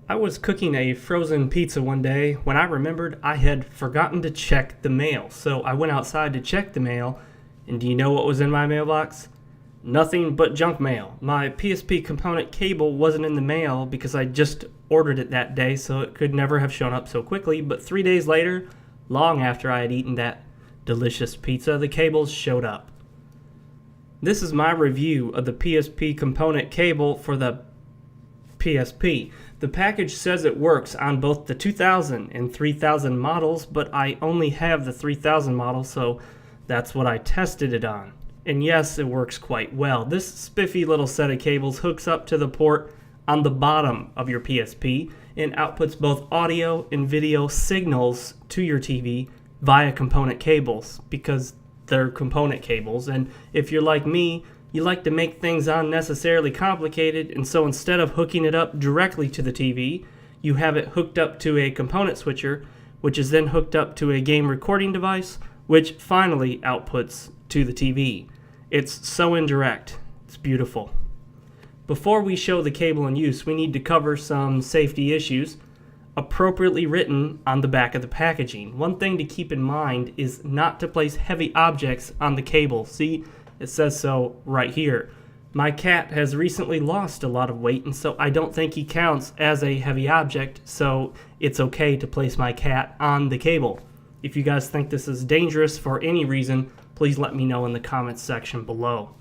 I was cooking a frozen pizza one day when I remembered I had forgotten to check the mail. So I went outside to check the mail, and do you know what was in my mailbox? Nothing but junk mail. My PSP component cable wasn't in the mail because I just ordered it that day, so it could never have shown up so quickly. But 3 days later, long after I had eaten that delicious pizza, the cables showed up. This is my review of the PSP component cable for the PSP. The package says it works on both the 2000 and 3000 models, but I only have the 3000 model, so that's what I tested it on. And yes, it works quite well. This spiffy little set of cables hooks up to the port on the bottom of your PSP and outputs both audio and video signals to your TV via component cables, because they're component cables. And if you're like me, you like to make things unnecessarily complicated, and so instead of hooking it up directly to the TV, you have it hooked up to a component switcher, which is then hooked up to a game recording device, which finally outputs to the TV. It's so indirect. It's beautiful. Before we show the cable in use, we need to cover some safety issues appropriately written on the back of the packaging. One thing to keep in mind is not to place heavy objects on the cable. See, it says so right here. My cat has recently lost a lot of weight, and so I don't think he counts as a heavy object, so it's okay to place my cat on the cable. If you guys think this is dangerous for any reason, please let me know in the comments section below.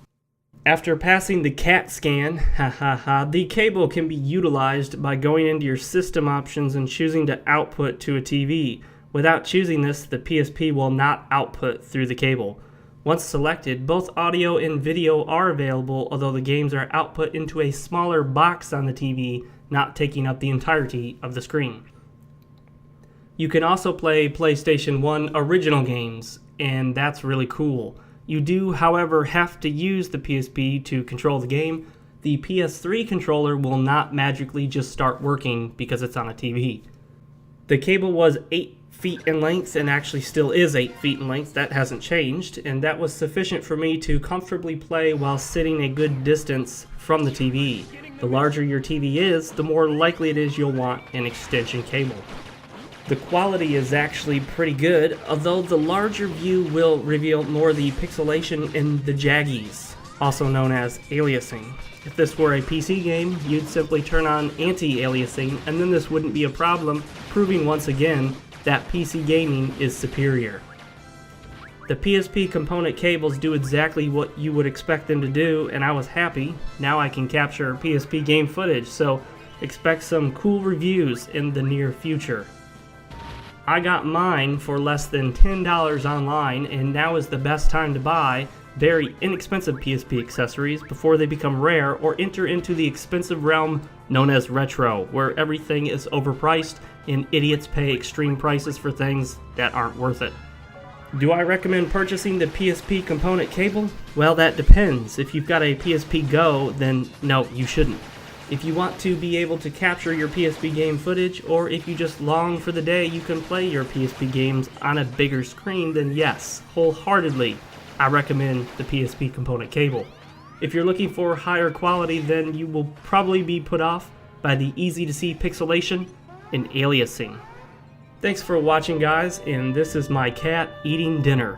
After passing the cat scan, the cable can be utilized by going into your system options and choosing to output to a TV. Without choosing this, the PSP will not output through the cable. Once selected, both audio and video are available, although the games are output into a smaller box on the TV, not taking up the entirety of the screen. You can also play PlayStation 1 original games, and that's really cool. You do, however, have to use the PSP to control the game. The PS3 controller will not magically just start working because it's on a TV. The cable was 8 feet in length, and actually still is 8 feet in length. That hasn't changed, and that was sufficient for me to comfortably play while sitting a good distance from the TV. The larger your TV is, the more likely it is you'll want an extension cable. The quality is actually pretty good, although the larger view will reveal more of the pixelation and the jaggies, also known as aliasing. If this were a PC game, you'd simply turn on anti-aliasing, and then this wouldn't be a problem, proving once again that PC gaming is superior. The PSP component cables do exactly what you would expect them to do, and I was happy. Now I can capture PSP game footage, so expect some cool reviews in the near future. I got mine for less than $10 online, and now is the best time to buy very inexpensive PSP accessories before they become rare or enter into the expensive realm known as retro, where everything is overpriced and idiots pay extreme prices for things that aren't worth it. Do I recommend purchasing the PSP component cable? Well, that depends. If you've got a PSP Go, then no, you shouldn't. If you want to be able to capture your PSP game footage, or if you just long for the day you can play your PSP games on a bigger screen, then yes, wholeheartedly, I recommend the PSP component cable. If you're looking for higher quality, then you will probably be put off by the easy-to-see pixelation and aliasing. Thanks for watching, guys, and this is my cat eating dinner.